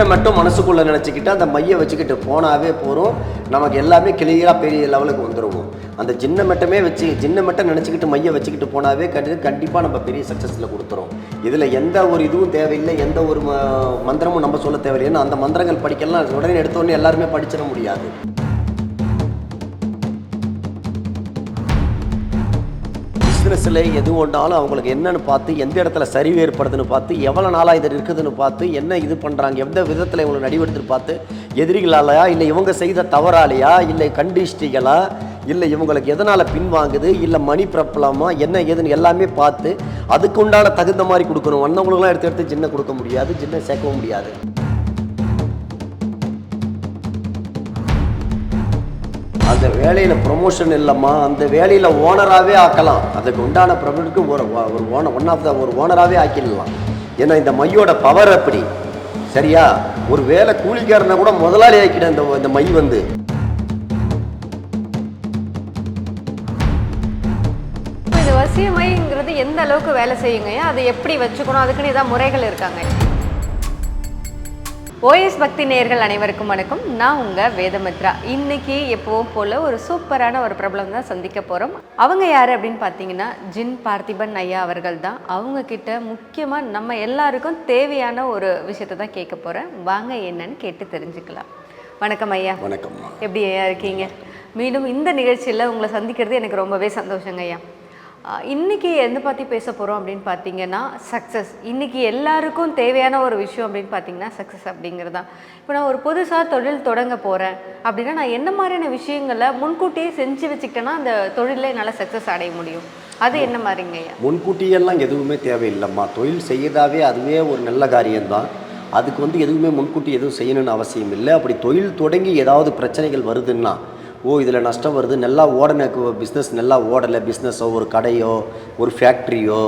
ஜின்னை மட்டும் மனசுக்குள்ளே நினச்சிக்கிட்டு அந்த மையை வச்சுக்கிட்டு போனாவே போகிறோம், நமக்கு எல்லாமே கிளியராக பெரிய லெவலுக்கு வந்துடுவோம். அந்த ஜின்னை மட்டும் நினச்சிக்கிட்டு மையை வச்சுக்கிட்டு போனாவே கண்டிப்பாக நம்ம பெரிய சக்ஸஸில் கொடுத்துரும். இதில் எந்த ஒரு இதுவும் தேவையில்லை, எந்த ஒரு மந்திரமும் நம்ம சொல்ல தேவையில்லை. ஏன்னா அந்த மந்திரங்கள் படிக்கலாம் உடனே எடுத்தோடனே எல்லாருமே படிச்சிட முடியாது. பிஸ்னஸில் எது ஒன்றாலும் அவங்களுக்கு என்னென்னு பார்த்து, எந்த இடத்துல சரிவு ஏற்படுதுன்னு பார்த்து, எவ்வளோ நாளாக இது இருக்குதுன்னு பார்த்து, என்ன இது பண்ணுறாங்க, எந்த விதத்தில் இவங்களை நடிவெடுத்துன்னு பார்த்து, எதிரிகளாலையா இல்லை இவங்க செய்த தவறாலையா இல்லை கண்டிஷ்டிகளா இல்லை இவங்களுக்கு எதனால் பின்வாங்குது இல்லை மணி ப்ராப்ளமா என்ன ஏதுன்னு எல்லாமே பார்த்து அதுக்கு உண்டான தகுந்த மாதிரி கொடுக்கணும். வந்தவங்களுக்குலாம் எடுத்து ஜின்னை கொடுக்க முடியாது, ஜின்னை சேர்க்கவும் முடியாது. அந்த வேலையில் ப்ரொமோஷன் இல்லைம்மா, அந்த வேலையில் ஓனராகவே ஆக்கலாம். அதுக்கு உண்டான ப்ரொமோஷனுக்கு ஒரு ஓனராகவே ஆக்கிடலாம். ஏன்னா இந்த மையோட பவர் அப்படி. சரியா? ஒரு வேலை கூலிக்காரனை கூட முதலாளி ஆக்கிட இந்த மை வந்து. இந்த வசியமைங்கிறது எந்த அளவுக்கு வேலை செய்யுங்க, அதை எப்படி வச்சுக்கணும், அதுக்குன்னு ஏதாவது முறைகள் இருக்காங்க? ஓஎஸ் பக்தி நேயர்கள் அனைவருக்கும் வணக்கம். நான் உங்கள் வேதமித்ரா. இன்னைக்கு எப்பவும் போல் ஒரு சூப்பரான ஒரு ப்ராப்ளம் தான் சந்திக்க போகிறோம். அவங்க யார் அப்படின்னு பார்த்தீங்கன்னா ஜின் பார்த்திபன் ஐயா அவர்கள் தான். அவங்கக்கிட்ட முக்கியமாக நம்ம எல்லாருக்கும் தேவையான ஒரு விஷயத்தை தான் கேட்க போகிறேன். வாங்க என்னன்னு கேட்டு தெரிஞ்சுக்கலாம். வணக்கம் ஐயா. வணக்கம். எப்படி ஐயா இருக்கீங்க? மீண்டும் இந்த நிகழ்ச்சியில் உங்களை சந்திக்கிறது எனக்கு ரொம்பவே சந்தோஷங்க ஐயா. இன்றைக்கி எந்த பற்றி பேச போகிறோம் அப்படின்னு பார்த்தீங்கன்னா சக்ஸஸ். இன்றைக்கி எல்லாருக்கும் தேவையான ஒரு விஷயம் அப்படின்னு பார்த்தீங்கன்னா சக்ஸஸ் அப்படிங்கிறது தான். இப்போ நான் ஒரு புதுசாக தொழில் தொடங்க போகிறேன் அப்படின்னா நான் என்ன மாதிரியான விஷயங்களை முன்கூட்டியே செஞ்சு வச்சுக்கிட்டேன்னா அந்த தொழிலில் என்னால் சக்ஸஸ் அடைய முடியும்? அது என்ன மாதிரிங்க ஐயா? முன்கூட்டியெல்லாம் எதுவுமே தேவையில்லைம்மா. தொழில் செய்யதாவே அதுவே ஒரு நல்ல காரியம்தான். அதுக்கு எதுவுமே முன்கூட்டி எதுவும் செய்யணும்னு அவசியம் இல்லை. அப்படி தொழில் தொடங்கி ஏதாவது பிரச்சனைகள் வருதுன்னா, இதில் நஷ்டம் வருது, நல்லா ஓடன பிஸ்னஸ் நல்லா ஓடலை, பிஸ்னஸோ ஒரு கடையோ ஒரு ஃபேக்ட்ரியோ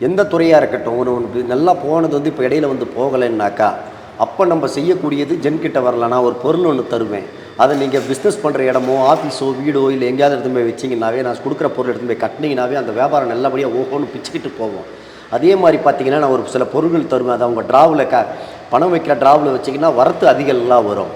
எந்த துறையாக இருக்கட்டும், ஒரு நல்லா போனது இப்போ இடையில போகலைன்னாக்கா அப்போ நம்ம செய்யக்கூடியது ஜென்கிட்ட வரலன்னா ஒரு பொருள் ஒன்று தருவேன். அதை நீங்கள் பிஸ்னஸ் பண்ணுற இடமோ ஆஃபீஸோ வீடோ இல்லை எங்கேயாவது எடுத்து போய் வச்சிங்கன்னாவே, நான் கொடுக்குற பொருள் எடுத்து போய் கட்டினீங்கன்னாவே அந்த வியாபாரம் நல்லபடியாக ஓஹோன்னு பிச்சுக்கிட்டு போவோம். அதே மாதிரி பார்த்திங்கன்னா நான் ஒரு சில பொருட்கள் தருவேன். அதை அவங்க ட்ராவில் பணம் வைக்கிற ட்ராவில் வச்சிங்கன்னா வரத்து அதிகம்லாம் வரும்.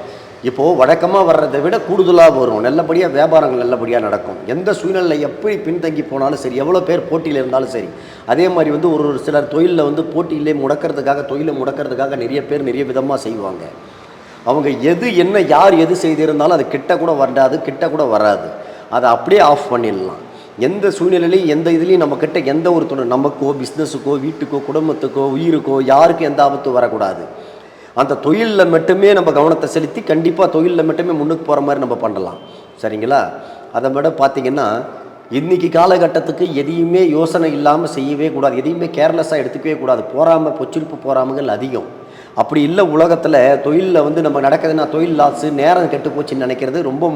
இப்போது வழக்கமாக வர்றதை விட கூடுதலாக வரும். நல்லபடியாக வியாபாரங்கள் நல்லபடியாக நடக்கும். எந்த சூழ்நிலை எப்படி பின்தங்கி போனாலும் சரி, எவ்வளோ பேர் போட்டியில் இருந்தாலும் சரி. அதே மாதிரி ஒரு சிலர் தொழிலில் தொழிலை முடக்கிறதுக்காக நிறைய பேர் நிறைய விதமாக செய்வாங்க. அவங்க எது என்ன யார் எது செய்திருந்தாலும் அது கிட்ட கூட வராது. அதை அப்படியே ஆஃப் பண்ணிடலாம். எந்த சூழ்நிலையிலையும் எந்த இதுலேயும் நம்மக்கிட்ட எந்த ஒரு தொழில், நமக்கோ பிஸ்னஸுக்கோ வீட்டுக்கோ குடும்பத்துக்கோ உயிருக்கோ யாருக்கும் எந்த ஆபத்தும் வரக்கூடாது. அந்த தொழிலில் மட்டுமே நம்ம கவனத்தை செலுத்தி கண்டிப்பாக தொழிலில் மட்டுமே முன்னுக்கு போகிற மாதிரி நம்ம பண்ணலாம். சரிங்களா? அதை விட பார்த்திங்கன்னா இன்றைக்கி காலகட்டத்துக்கு எதையுமே யோசனை இல்லாமல் செய்யவே கூடாது. எதையுமே கேர்லெஸ்ஸாக எடுத்துக்கவே கூடாது. பொச்சிருப்பு போகாமல் அதிகம். அப்படி இல்லை உலகத்தில் தொழிலில் நம்ம நடக்குதுன்னா தொழில் லாஸு நேரம் கெட்டு போச்சுன்னு நினைக்கிறது ரொம்ப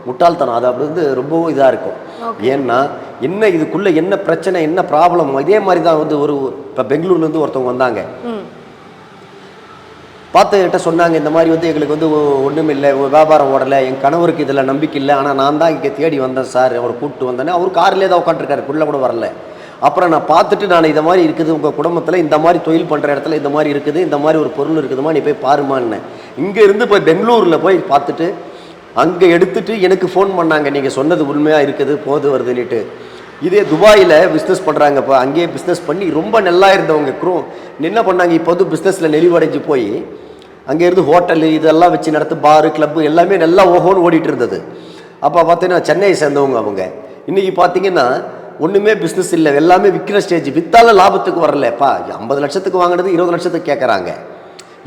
முட்டாள்தனம். அது அப்படி ரொம்பவும் இதாக இருக்கும். ஏன்னா என்ன இதுக்குள்ளே என்ன பிரச்சனை என்ன ப்ராப்ளம். இதே மாதிரி தான் இப்போ பெங்களூர்லேருந்து ஒருத்தவங்க வந்தாங்க. பார்த்துக்கிட்ட சொன்னாங்க, இந்த மாதிரி எங்களுக்கு ஒன்றும் இல்லை, வியாபாரம் ஓடலை, என் கணவருக்கு இதில் நம்பிக்கை இல்லை, ஆனால் நான் தான் இங்கே தேடி வந்தேன் சார், அவரை கூப்பிட்டு வந்தேன்னே. அவர் காரிலே தான் உட்காந்துருக்காரு, உள்ளே கூட வரல. அப்புறம் நான் பார்த்துட்டு நான் இதை மாதிரி இருக்குது உங்கள் குடும்பத்தில், இந்த மாதிரி தொழில் பண்ணுற இடத்துல இந்த மாதிரி இருக்குது, இந்த மாதிரி ஒரு பொருள் இருக்குதுமா, நீ போய் பாருமான்னு. இங்கேருந்து போய் பெங்களூரில் போய் பார்த்துட்டு அங்கே எடுத்துகிட்டு எனக்கு ஃபோன் பண்ணாங்க, நீங்கள் சொன்னது உண்மையாக இருக்குது வருதுன்னுட்டு. இதே துபாயில் பிஸ்னஸ் பண்ணுறாங்க. இப்போ அங்கேயே பிஸ்னஸ் பண்ணி ரொம்ப நல்லா இருந்தவங்க என்ன பண்ணாங்க, இப்போ பிஸ்னஸில் நெளிவடைஞ்சு போய் அங்கேருந்து ஹோட்டலு இதெல்லாம் வச்சு நடத்து பாரு கிளப்பு எல்லாமே நல்லா ஓஹோன்னு ஓடிட்டு இருந்தது. அப்போ பார்த்தீங்கன்னா சென்னையை சேர்ந்தவங்க அவங்க. இன்றைக்கி பார்த்தீங்கன்னா ஒன்றுமே பிஸ்னஸ் இல்லை, எல்லாமே விற்கிற ஸ்டேஜ். விற்றாலும் லாபத்துக்கு வரலப்பா. 50 லட்சத்துக்கு வாங்கினது 20 லட்சத்துக்கு கேட்குறாங்க.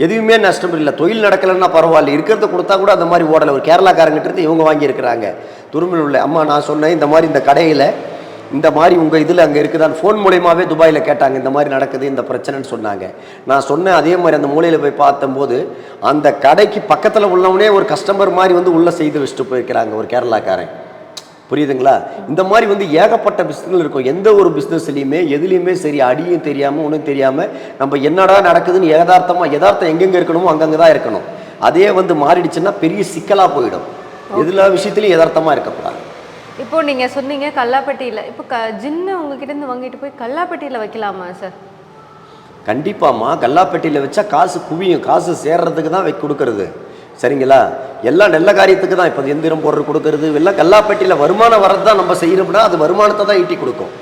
எதுவுமே நஷ்டம் இல்லை. தொழில் நடக்கலைன்னா பரவாயில்ல, இருக்கிறத கொடுத்தா கூட அந்த மாதிரி ஓடலை. ஒரு கேரளாக்காரங்கிட்ட இவங்க வாங்கியிருக்கிறாங்க. துரும்பில் உள்ள அம்மா நான் சொன்னேன், இந்த மாதிரி இந்த கடையில் இந்த மாதிரி உங்கள் இதில் அங்கே இருக்குதான்னு ஃபோன் மூலியமாகவே துபாயில் கேட்டாங்க. இந்த மாதிரி நடக்குது இந்த பிரச்சனைன்னு சொன்னாங்க. நான் சொன்னேன் அதே மாதிரி அந்த மூலையில் போய் பார்த்தம்போது அந்த கடைக்கு பக்கத்தில் உள்ளவனே ஒரு கஸ்டமர் மாதிரி உள்ளே செய்து வச்சுட்டு போயிருக்கிறாங்க ஒரு கேரளாக்காரன். புரியுதுங்களா? இந்த மாதிரி ஏகப்பட்ட பிஸ்னஸ் இருக்கும். எந்த ஒரு பிஸ்னஸ்லையுமே எதுலேயுமே சரி, அடியும் தெரியாமல் ஒன்றும் தெரியாமல் நம்ம என்னடா நடக்குதுன்னு யதார்த்தம் எங்கெங்கே இருக்கணுமோ அங்கங்கே தான் இருக்கணும். அதே மாறிடுச்சுன்னா பெரிய சிக்கலாக போயிடும். எல்லா விஷயத்துலையும் யதார்த்தமாக இருக்கக்கூடாது. இப்போ நீங்கள் சொன்னீங்க கல்லாப்பட்டியில், இப்போ ஜின்னு உங்ககிட்ட இருந்து வாங்கிட்டு போய் கல்லாப்பட்டியில் வைக்கலாமா சார்? கண்டிப்பாம்மா, கல்லாப்பெட்டியில் வச்சா காசு குவியும், காசு சேர்றதுக்கு தான் கொடுக்கறது. சரிங்களா? எல்லாம் நல்ல காரியத்துக்கு தான். இப்போ எந்திரம் போடுறது கொடுக்கறது எல்லாம் கல்லாப்பெட்டியில் வருமானம் வரது தான் நம்ம செய்யறோம்னா அது வருமானத்தை தான் ஈட்டி கொடுக்கும்.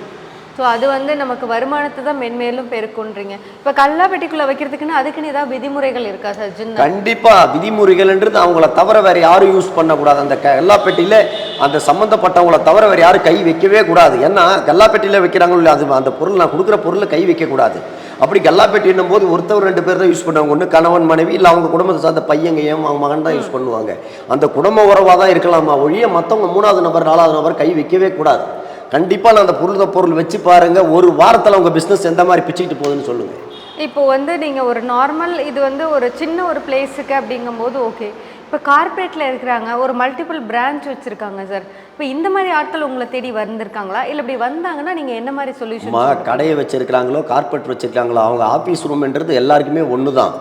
ஸோ அது வந்து நமக்கு வருமானத்தை தான் மென்மேலும் பெருக்குன்றீங்க. இப்போ கல்லாப்பெட்டிக்குள்ளே வைக்கிறதுக்குன்னு அதுக்குன்னு ஏதாவது விதிமுறைகள் இருக்கா சார்? கண்டிப்பாக விதிமுறைகள்ன்றது அவங்கள தவிர வேறு யாரும் யூஸ் பண்ணக்கூடாது. அந்த கல்லாப்பெட்டியில் அந்த சம்மந்தப்பட்டவங்கள தவிர வேறு யாரும் கை வைக்கவே கூடாது. ஏன்னா கல்லாப்பெட்டியில் வைக்கிறாங்களோ இல்லையா, அது அந்த பொருள் நான் கொடுக்குற பொருளை கை வைக்கக்கூடாது. அப்படி கல்லாப்பெட்டின்னும் போது ஒருத்தர் 2 பேர் தான் யூஸ் பண்ணுவாங்க. ஒன்று கணவன் மனைவி, இல்லை அவங்க குடும்பத்தை சார்ந்த பையங்கையும் அவங்க மகன் தான் யூஸ் பண்ணுவாங்க. அந்த குடும்ப உறவாக தான் இருக்கலாமா ஒழிய மற்றவங்க 3வது நபர் 4வது நபர் கை வைக்கவே கூடாது. கண்டிப்பாக நான் அந்த பொருள் வச்சு பாருங்கள், ஒரு வாரத்தில் உங்கள் பிஸ்னஸ் எந்த மாதிரி பிச்சுக்கிட்டு போகுதுன்னு சொல்லுங்கள். இப்போ வந்து நீங்கள் ஒரு நார்மல் இது வந்து ஒரு சின்ன ஒரு பிளேஸுக்கு அப்படிங்கும்போது ஓகே. இப்போ கார்பரேட்டில் இருக்கிறாங்க, ஒரு மல்டிபிள் பிரான்ச் வச்சுருக்காங்க சார். இப்போ இந்த மாதிரி ஆட்கள் உங்களை தேடி வந்திருக்காங்களா, இல்லை இப்படி வந்தாங்கன்னா நீங்கள் என்ன மாதிரி சொல்யூஷன்? கடையை வச்சுருக்கிறாங்களோ கார்பரேட் வச்சுருக்காங்களோ அவங்க ஆஃபீஸ் ரூம்ன்றது எல்லாருக்குமே ஒன்று தான்.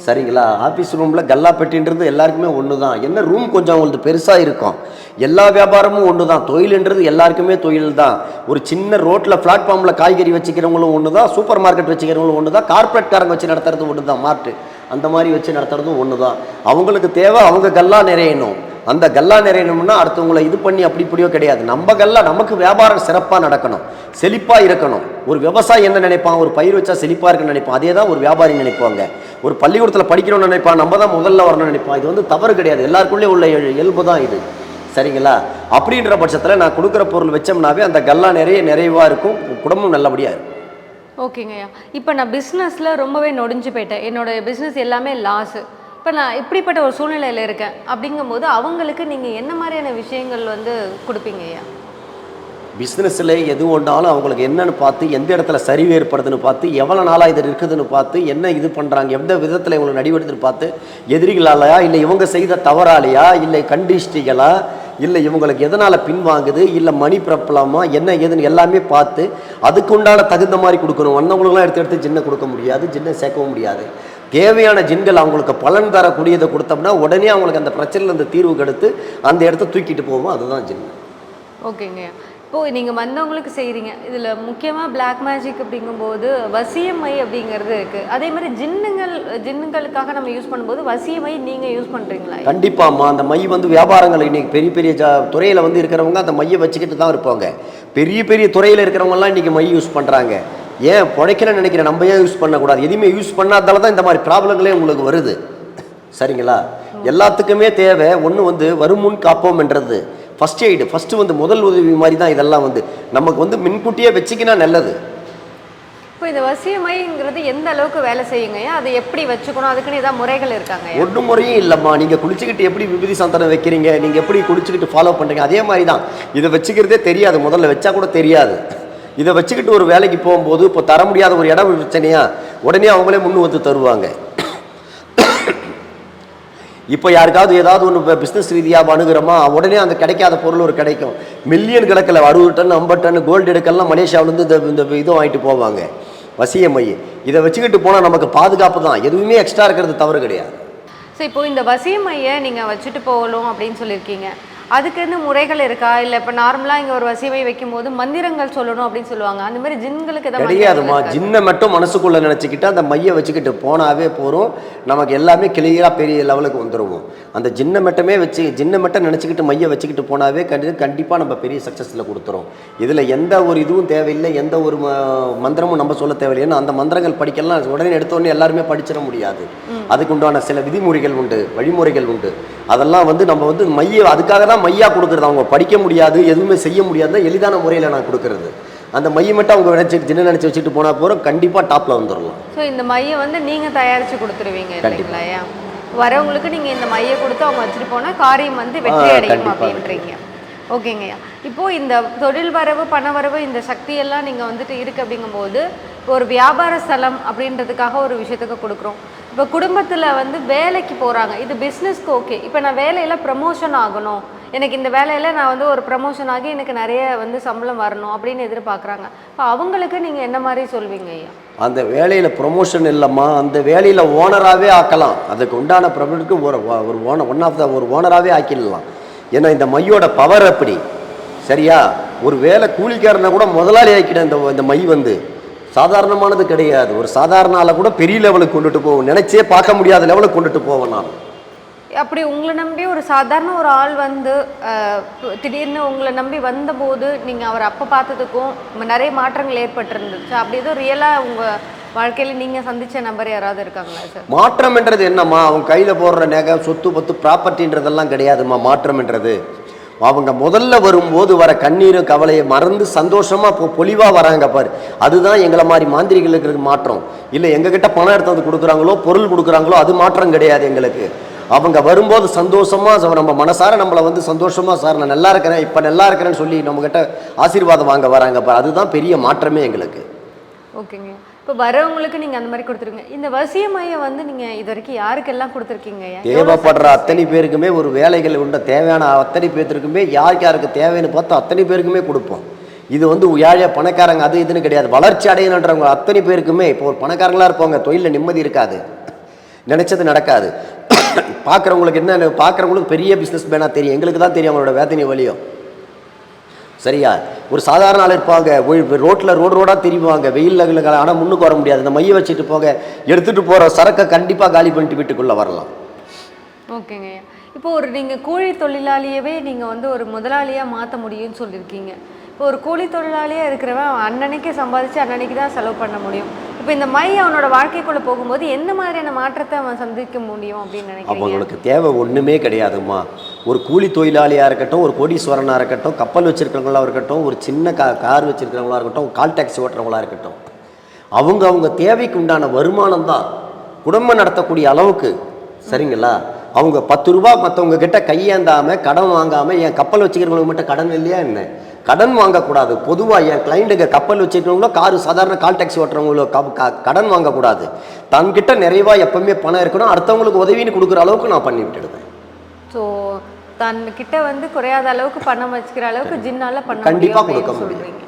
சரிங்களா? ஆஃபீஸ் ரூமில் கல்லாப்பெட்டின்றது எல்லாருக்குமே ஒன்று தான். என்ன ரூம் கொஞ்சம் அவங்களுக்கு பெருசாக இருக்கும், எல்லா வியாபாரமும் ஒன்று தான். தொழில்ன்றது எல்லாருக்குமே தொழில் தான். ஒரு சின்ன ரோட்டில் பிளாட்ஃபார்மில் காய்கறி வச்சுக்கிறவங்களும் ஒன்று தான், சூப்பர் மார்க்கெட் வச்சுக்கிறவங்களும் ஒன்று தான், கார்பரேட்காரங்க வச்சு நடத்துறது ஒன்று தான், மார்ட்டு அந்த மாதிரி வச்சு நடத்துறதும் ஒன்று தான். அவங்களுக்கு தேவை அவங்க கல்லா நிறையணும். அந்த கல்லா நிறையணும்னா அடுத்தவங்களை இது பண்ணி அப்படி இப்படியோ கிடையாது. நம்ம கல்லா நமக்கு வியாபாரம் சிறப்பாக நடக்கணும், செழிப்பாக இருக்கணும். ஒரு விவசாயி என்ன நினைப்பான், ஒரு பயிர் வச்சா செழிப்பாக இருக்குன்னு நினைப்பான். அதே தான் ஒரு வியாபாரி நினைப்பாங்க. ஒரு பள்ளிக்கூடத்தில் படிக்கணும்னு நினைப்பான், நம்ம தான் முதல்ல வரணும்னு நினைப்பான். இது வந்து தவறு கிடையாது, எல்லாருக்குள்ளே உள்ள இயல்பு தான் இது. சரிங்களா? அப்படின்ற பட்சத்தில் நான் கொடுக்குற பொருள் வச்சோம்னாவே அந்த கல்லா நிறைவாக இருக்கும், குடும்பம் நல்லபடியாக இருக்கும். ஓகேங்கய்யா. இப்போ நான் பிஸ்னஸில் ரொம்பவே நொடிஞ்சு போயிட்டேன், என்னோடய பிஸ்னஸ் எல்லாமே லாஸு. இப்போ நான் இப்படிப்பட்ட ஒரு சூழ்நிலையில் இருக்கேன் அப்படிங்கும்போது அவங்களுக்கு நீங்கள் என்ன மாதிரியான விஷயங்கள் வந்து கொடுப்பீங்க ஐயா? பிஸ்னஸில் எது ஒன்றாலும் அவங்களுக்கு என்னென்னு பார்த்து, எந்த இடத்துல சரிவு ஏற்படுதுன்னு பார்த்து, எவ்வளோ நாளாக இது இருக்குதுன்னு பார்த்து, என்ன இது பண்ணுறாங்க, எந்த விதத்தில் இவங்களை நடிவெடுத்துன்னு பார்த்து, எதிரிகளாலையா இல்லை இவங்க செய்த தவறாலையா இல்லை கண்டிஸ்டிகளா இல்லை இவங்களுக்கு எதனால் பின்வாங்குது இல்லை மணி ப்ராப்ளமா என்ன ஏதுன்னு எல்லாமே பார்த்து அதுக்கு உண்டான தகுந்த மாதிரி கொடுக்கணும். வந்தவங்களுக்குலாம் எடுத்து ஜின்னை கொடுக்க முடியாது, ஜின்னை சேர்க்கவும் முடியாது. தேவையான ஜின்கள் அவங்களுக்கு பலன் தரக்கூடியதை கொடுத்தோம்னா உடனே அவங்களுக்கு அந்த பிரச்சனையிலேருந்து தீர்வு கெடுத்து அந்த இடத்த தூக்கிட்டு போவோம். அதுதான் ஜின். ஓகேங்க. இப்போது நீங்கள் வந்தவங்களுக்கு செய்கிறீங்க, இதில் முக்கியமாக பிளாக் மேஜிக் அப்படிங்கும்போது வசியமை அப்படிங்கிறது இருக்குது. அதே மாதிரி ஜின்னுங்களுக்காக நம்ம யூஸ் பண்ணும்போது வசியமை நீங்கள் யூஸ் பண்ணுறீங்களா? கண்டிப்பாம்மா. அந்த மை வந்து வியாபாரங்கள் இன்றைக்கி பெரிய பெரிய துறையில் வந்து இருக்கிறவங்க அந்த மையை வச்சுக்கிட்டு தான் இருப்பாங்க. பெரிய பெரிய துறையில் இருக்கிறவங்கலாம் இன்றைக்கி மை யூஸ் பண்ணுறாங்க. ஏன் பிழைக்கணும்னு நினைக்கிறேன், நம்ம ஏன் யூஸ் பண்ணக்கூடாது? எதுவுமே யூஸ் பண்ணாதால தான் இந்த மாதிரி ப்ராப்ளங்களே உங்களுக்கு வருது. சரிங்களா? எல்லாத்துக்குமே தேவை ஒன்று வந்து வருமுன் காப்போம்ன்றது ஃபஸ்ட் எய்டு. ஃபஸ்ட்டு வந்து முதல் உதவி மாதிரி தான் இதெல்லாம் வந்து நமக்கு வந்து முன்கூட்டியே வச்சுக்கினா நல்லது. இப்போ இந்த வசியமைங்கிறது எந்த அளவுக்கு வேலை செய்யுங்க, அதை எப்படி வச்சுக்கணும், அதுக்குன்னு ஏதாவது முறைகள் இருக்காங்க? ஒன்றும் முறையும் இல்லைம்மா. நீங்கள் குளிச்சுக்கிட்டு எப்படி விபூதி சந்தனம் வைக்கிறீங்க, நீங்கள் எப்படி குளிச்சுக்கிட்டு ஃபாலோ பண்ணுறீங்க அதே மாதிரி தான். இதை வச்சுக்கிறதே தெரியாது, முதல்ல வச்சா கூட தெரியாது. இதை வச்சுக்கிட்டு ஒரு வேலைக்கு போகும்போது இப்போ தர முடியாத ஒரு இடம் பிரச்சனையா உடனே அவங்களே முன்னு வந்து தருவாங்க. இப்போ யாருக்காவது ஏதாவது ஒன்று பிஸ்னஸ் ரீதியாக அணுகிறோமா உடனே அந்த கிடைக்காத பொருள் ஒரு கிடைக்கும். மில்லியன் கணக்கில் 60 டன் 50 டன் கோல்டு எடுக்கலாம் மலேசியாவிலேருந்து இந்த இதுவும் வாங்கிட்டு போவாங்க வசிய மை. இதை வச்சுக்கிட்டு போனால் நமக்கு பாதுகாப்பு தான், எதுவுமே எக்ஸ்ட்ரா இருக்கிறது தவறு கிடையாது. ஸோ இப்போ இந்த வசிய மையை நீங்கள் வச்சுட்டு போகணும் அப்படின்னு சொல்லியிருக்கீங்க, அதுக்குன்னு முறைகள் இருக்கா? இல்லை இப்போ நார்மலாக இங்கே ஒரு வசியமை வைக்கும் போது மந்திரங்கள் சொல்லணும் அப்படின்னு சொல்லுவாங்க, அந்த மாதிரி ஜின்களுக்கு எதாவது கிடையாதுமா. ஜின்னை மட்டும் மனசுக்குள்ளே நினச்சிக்கிட்டு அந்த மையை வச்சுக்கிட்டு போனாவே போகிறோம், நமக்கு எல்லாமே கிளியராக பெரிய லெவலுக்கு வந்துடுவோம். அந்த ஜின்னை மட்டும் நினச்சிக்கிட்டு மையை வச்சுக்கிட்டு போனாவே கண்டிப்பாக நம்ம பெரிய சக்ஸஸில் கொடுத்துரும். இதில் எந்த ஒரு இதுவும் தேவையில்லை, எந்த ஒரு மந்திரமும் நம்ம சொல்ல தேவையில்லை. ஏன்னா அந்த மந்திரங்கள் படிக்கலாம் உடனே எடுத்தோடனே எல்லாருமே படிச்சிட முடியாது. அதுக்கு உண்டான சில விதிமுறைகள் உண்டு, வழிமுறைகள் உண்டு. அதெல்லாம் வந்து நம்ம வந்து மையை அதுக்காக தான் மையா கொடுக்குறது. அவங்க படிக்க முடியாது, எதுவுமே செய்ய முடியாது, எளிதான முறையில் நான் கொடுக்குறது. அந்த மையை மட்டும் அவங்க ஜின்ன நினச்சி வச்சுட்டு போனால் போகிறோம், கண்டிப்பாக டாப்பில் வந்துடலாம். ஸோ இந்த மையை வந்து நீங்கள் தயாரித்து கொடுத்துருவீங்க இல்லைங்களா? வரவங்களுக்கு நீங்கள் இந்த மையை கொடுத்து அவங்க வச்சுட்டு போனால் காரியம் வந்து வெற்றி அடையும் அப்படின்றீங்க. ஓகேங்கய்யா. இப்போது இந்த தொழில் வரவு பண வரவு இந்த சக்தியெல்லாம் நீங்கள் வந்துட்டு இருக்குது அப்படிங்கும்போது ஒரு வியாபார ஸ்தலம் அப்படின்றதுக்காக ஒரு விஷயத்துக்கு கொடுக்குறோம். இப்போ குடும்பத்தில் வந்து வேலைக்கு போகிறாங்க, இது பிஸ்னஸ்க்கு ஓகே. இப்போ நான் வேலையில் ப்ரமோஷன் ஆகணும், எனக்கு இந்த வேலையில் நான் வந்து ஒரு ப்ரமோஷன் ஆகி எனக்கு நிறைய வந்து சம்பளம் வரணும் அப்படின்னு எதிர்பார்க்குறாங்க. இப்போ அவங்களுக்கு நீங்கள் என்ன மாதிரி சொல்வீங்க ஐயா? அந்த வேலையில் ப்ரொமோஷன் இல்லைம்மா, அந்த வேலையில் ஓனராகவே ஆக்கலாம். அதுக்கு உண்டான ப்ரொமோஷனுக்கு ஒரு ஓனராகவே ஆக்கிடலாம். ஏன்னா இந்த மையோட பவர் அப்படி. சரியா? ஒரு வேலை கூலிக்காரனை கூட முதலாளி ஆக்கிடும் இந்த மை வந்து. சாதாரணமானது கிடையாது. ஒரு சாதாரண ஆளை கூட பெரிய லெவலுக்கு கொண்டுட்டு போவோம், நினைச்சே பார்க்க முடியாத லெவலுக்கு கொண்டுட்டு போவேன் நான். அப்படி உங்களை நம்பி ஒரு சாதாரண ஒரு ஆள் வந்து திடீர்னு உங்களை நம்பி வந்தபோது நீங்கள் அவர் அப்போ பார்த்ததுக்கும் நிறைய மாற்றங்கள் ஏற்பட்டிருந்துச்சு. அப்படி எதுவும் ரியலாக உங்கள் வாழ்க்கையில் நீங்கள் சந்தித்த நபர் யாராவது இருக்காங்களா சார்? மாற்றம்ன்றது என்னம்மா, அவங்க கையில் போடுற நகை சொத்து பத்து ப்ராப்பர்ட்டின்றதெல்லாம் கிடையாதும்மா. மாற்றம்ன்றது அவங்க முதல்ல வரும்போது வர கண்ணீரும் கவலையை மறந்து சந்தோஷமாக பொலிவாக வராங்க பாரு, அதுதான் எங்களை மாதிரி மாந்திரிகளுக்கு மாற்றம். இல்லை எங்ககிட்ட பணம் எடுத்து வந்து கொடுக்குறாங்களோ பொருள் கொடுக்குறாங்களோ அது மாற்றம் கிடையாது எங்களுக்கு. அவங்க வரும்போது சந்தோஷமாக நம்ம மனசார நம்மளை வந்து சந்தோஷமாக சார் நான் நல்லா இருக்கிறேன் இப்போ நல்லா இருக்கிறேன்னு சொல்லி நம்மக்கிட்ட ஆசீர்வாதம் வாங்க வராங்க பாரு, அதுதான் பெரிய மாற்றமே எங்களுக்கு. ஓகேங்க. இப்போ வரவங்களுக்கு நீங்கள் அந்த மாதிரி கொடுத்துருங்க. இந்த வசிய மையம் வந்து நீங்கள் இது வரைக்கும் யாருக்கெல்லாம் கொடுத்துருக்கீங்க? தேவைப்படுற அத்தனை பேருக்குமே, ஒரு வேலைகள் உண்ட தேவையான அத்தனை பேருக்குமே, யாருக்கு யாருக்கு தேவைன்னு பார்த்தா அத்தனை பேருக்குமே கொடுப்போம். இது வந்து ஏழை பணக்காரங்க அது இதுன்னு கிடையாது, வளர்ச்சி அடையணுன்றவங்க அத்தனை பேருக்குமே. இப்போ ஒரு பணக்காரங்களாக இருப்பாங்க, தொழிலில் நிம்மதி இருக்காது, நினைச்சது நடக்காது. பார்க்குறவங்களுக்கு என்ன, பார்க்குறவங்களுக்கு பெரிய பிஸ்னஸ் மேனாக தெரியும், எங்களுக்கு தான் தெரியும் அவங்களோட வேதனை வலியும். சரியா? ஒரு சாதாரண ஆள் இருப்பாங்க, ரோட்டில் ரோடாக தெரிவாங்க, வெயிலில், ஆனால் முன்னுக்கு வர முடியாது. இந்த மையை வச்சுட்டு போக எடுத்துகிட்டு போகிற சரக்கை கண்டிப்பாக காலி பண்ணிட்டு வீட்டுக்குள்ளே வரலாம். ஓகேங்க. இப்போ ஒரு நீங்கள் கூலி தொழிலாளியவே நீங்கள் வந்து ஒரு முதலாளியாக மாற்ற முடியும்னு சொல்லியிருக்கீங்க. இப்போ ஒரு கூலி தொழிலாளியாக இருக்கிறவன் அன்னன்னைக்கு சம்பாதிச்சு அன்னன்னைக்கு தான் செலவு பண்ண முடியும். இப்போ இந்த மை அவனோட வாழ்க்கைக்குள்ளே போகும்போது எந்த மாதிரியான மாற்றத்தை அவன் சந்திக்க முடியும் அப்படின்னு நினைக்கிறீங்க? அவங்களுக்கு தேவை ஒன்றுமே கிடையாதும்மா. ஒரு கூலி தொழிலாளியாக இருக்கட்டும், ஒரு கோடீஸ்வரனாக இருக்கட்டும், கப்பல் வச்சுருக்கிறவங்களா இருக்கட்டும், ஒரு சின்ன கார் வச்சுருக்கிறவங்களா இருக்கட்டும், கால் டாக்ஸி ஓட்டுறவங்களா இருக்கட்டும், அவங்க தேவைக்கு உண்டான வருமானம் தான் குடும்பம் நடத்தக்கூடிய அளவுக்கு. சரிங்களா? அவங்க 10 ரூபா மற்றவங்க கிட்ட கையேந்தாமல் கடன் வாங்காமல், என் கப்பல் வச்சுக்கிறவங்களுக்கு மட்டும் கடன் இல்லையா என்ன, கடன் வாங்கக்கூடாது. பொதுவாக என் கிளைண்ட்டுங்க கப்பல் வச்சுருக்கிறவங்களோ காரு சாதாரண கால் டாக்ஸி ஓட்டுறவங்களோ கடன் வாங்கக்கூடாது. தன்கிட்ட நிறைவாக எப்பவுமே பணம் இருக்கணும், அடுத்தவங்களுக்கு உதவின்னு கொடுக்குற அளவுக்கு நான் பண்ணி விட்டுடுவேன். ஸோ தன்கிட்ட வந்து குறையாத அளவுக்கு பணம் வச்சுக்கிற அளவுக்கு ஜின்னால பண்ண கண்டிப்பாக கொடுக்க முடியும்.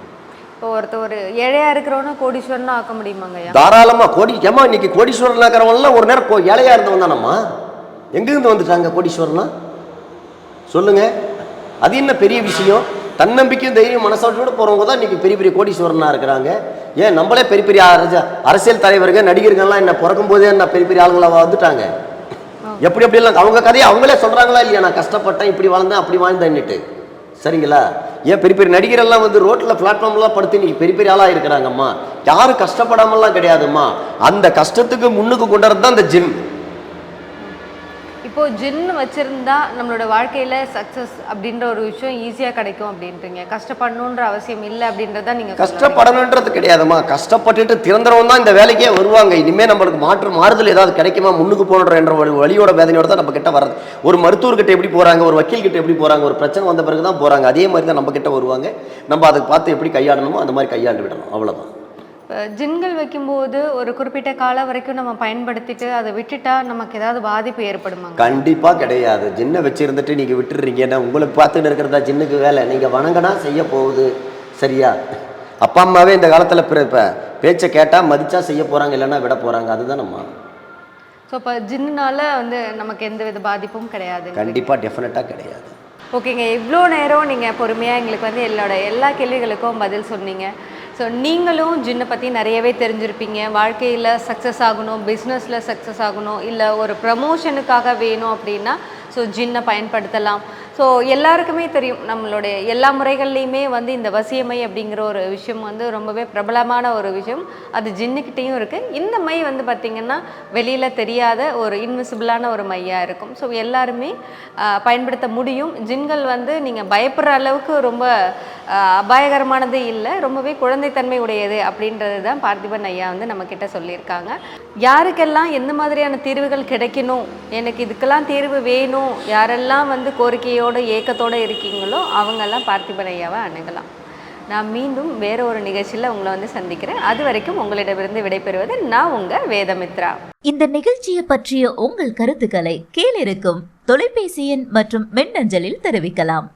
இப்போ ஒரு ஏழையா இருக்கிறவனா கோடீஸ்வரனா ஆக்க முடியுமாங்க? தாராளமாக. ஏமா இன்னைக்கு கோடீஸ்வரன் ஆக்கிறவங்களாம் ஒரு நேரம் ஏழையா இருந்தவங்க தானம்மா. எங்கேருந்து வந்துட்டாங்க கோடீஸ்வரனா சொல்லுங்க? அது என்ன பெரிய விஷயம்? தன்னம்பிக்கையும் தைரியம் மனசாட்சியோட போறவங்க தான் இன்னைக்கு பெரிய பெரிய கோடீஸ்வரனா இருக்கிறாங்க. ஏன் நம்மளே பெரிய பெரிய அரசியல் தலைவர்கள் நடிகர்கள்லாம் என்ன பிறக்கும் போதே என்ன பெரிய பெரிய ஆளுங்களா வந்துட்டாங்க. எப்படி எப்படிலாம் அவங்க கதையை அவங்களே சொல்றாங்களா இல்லையா? நான் கஷ்டப்பட்டேன், இப்படி வாழ்ந்தேன், அப்படி வாழ்ந்தேன்னுட்டு. சரிங்களா? ஏன் பெரிய பெரிய நடிகரெல்லாம் வந்து ரோட்டில் பிளாட்ஃபார்ம்லாம் படுத்து இன்னைக்கு பெரிய பெரிய ஆளாக இருக்கிறாங்கம்மா. யாரும் கஷ்டப்படாமலாம் கிடையாதும்மா. அந்த கஷ்டத்துக்கு முன்னுக்கு கொண்டு வரது தான் இந்த ஜிம். இப்போ ஜின்னு வச்சிருந்தா நம்மளோட வாழ்க்கையில சக்சஸ் அப்படின்ற ஒரு விஷயம் ஈஸியா கிடைக்கும் அப்படின்றீங்க. கஷ்டப்படணுன்ற அவசியம் இல்லை அப்படின்றத நீங்க கஷ்டப்படணுன்றது கிடையாதுமா. கஷ்டப்பட்டுட்டு திறந்தவன் தான் இந்த வேலைக்கே வருவாங்க. இனிமேல் நம்மளுக்கு மாறுதல் ஏதாவது கிடைக்குமா, முன்னுக்கு போன்ற என்ற வழியோட வேதனையோட தான் நம்ம கிட்ட வர்றது. ஒரு மருத்துவர்கிட்ட எப்படி போறாங்க, ஒரு வக்கீல் கிட்ட எப்படி போறாங்க, ஒரு பிரச்சனை வந்த பிறகு தான் போறாங்க. அதே மாதிரி தான் நம்ம கிட்ட வருவாங்க. நம்ம அதை பார்த்து எப்படி கையாடணுமோ அந்த மாதிரி கையாண்டு விடணும், அவ்வளவுதான். ஜின்கள் வைக்கும்போது ஒரு குறிப்பிட்ட காலம் வரைக்கும் நம்ம பயன்படுத்திட்டு அதை விட்டுட்டா நமக்கு ஏதாவது பாதிப்பு ஏற்படுமா? கண்டிப்பா கிடையாது. ஜின்னை வச்சிருந்துட்டு நீங்க விட்டுறீங்கன்னா உங்களுக்கு பார்த்துட்டு இருக்கிறதா ஜின்னுக்கு வேலை. நீங்க வணங்கினா செய்ய போகுது. சரியா? அப்பா அம்மாவே இந்த காலத்துல பேச்சை கேட்டா மதிச்சா செய்ய போறாங்க, இல்லைன்னா விட போறாங்க. அதுதான் நம்ம. ஸோ இப்போ ஜின்னுனால வந்து நமக்கு எந்த வித பாதிப்பும் கிடையாது? கண்டிப்பா டெஃபினட்டாக கிடையாது. ஓகேங்க. இவ்வளோ நேரம் நீங்கள் பொறுமையாக எங்களுக்கு வந்து எல்லா கேள்விகளுக்கும் பதில் சொன்னீங்க. ஸோ நீங்களும் ஜின்னை பற்றி நிறையவே தெரிஞ்சிருப்பீங்க. வாழ்க்கையில் சக்ஸஸ் ஆகணும், பிஸ்னஸில் சக்ஸஸ் ஆகணும், இல்லை ஒரு ப்ரமோஷனுக்காக வேணும் அப்படின்னா ஸோ ஜின்னை பயன்படுத்தலாம். ஸோ எல்லாருக்குமே தெரியும், நம்மளுடைய எல்லா முறைகள்லையுமே வந்து இந்த வசியமை அப்படிங்கிற ஒரு விஷயம் வந்து ரொம்பவே பிரபலமான ஒரு விஷயம். அது ஜின்னுக்கிட்டேயும் இருக்குது. இந்த மை வந்து பார்த்திங்கன்னா வெளியில் தெரியாத ஒரு இன்விசிபிளான ஒரு மையாக இருக்கும். ஸோ எல்லாருமே பயன்படுத்த முடியும். ஜின்கள் வந்து நீங்கள் பயப்படுற அளவுக்கு ரொம்ப அபாயகரமானது இல்லை, ரொம்பவே குழந்தைத்தன்மை உடையது அப்படின்றது தான் பார்த்திபன் ஐயா வந்து நம்மக்கிட்ட சொல்லியிருக்காங்க. யாருக்கெல்லாம் எந்த மாதிரியான தீர்வுகள் கிடைக்கணும், எனக்கு இதுக்கெல்லாம் தீர்வு வேணும், யாரெல்லாம் வந்து கோரிக்கையோடு ஏக்கத்தோடு இருக்கீங்களோ அவங்கெல்லாம் பார்த்திபன் ஐயாவை அணுகலாம். நான் மீண்டும் வேற ஒரு நிகழ்ச்சியில் உங்களை வந்து சந்திக்கிறேன். அது வரைக்கும் உங்களிடமிருந்து விடைபெறுவது நான் உங்கள் வேதமித்ரா. இந்த நிகழ்ச்சியை பற்றிய உங்கள் கருத்துக்களை கீழிருக்கும் தொலைபேசி எண் மற்றும் மின்னஞ்சலில் தெரிவிக்கலாம்.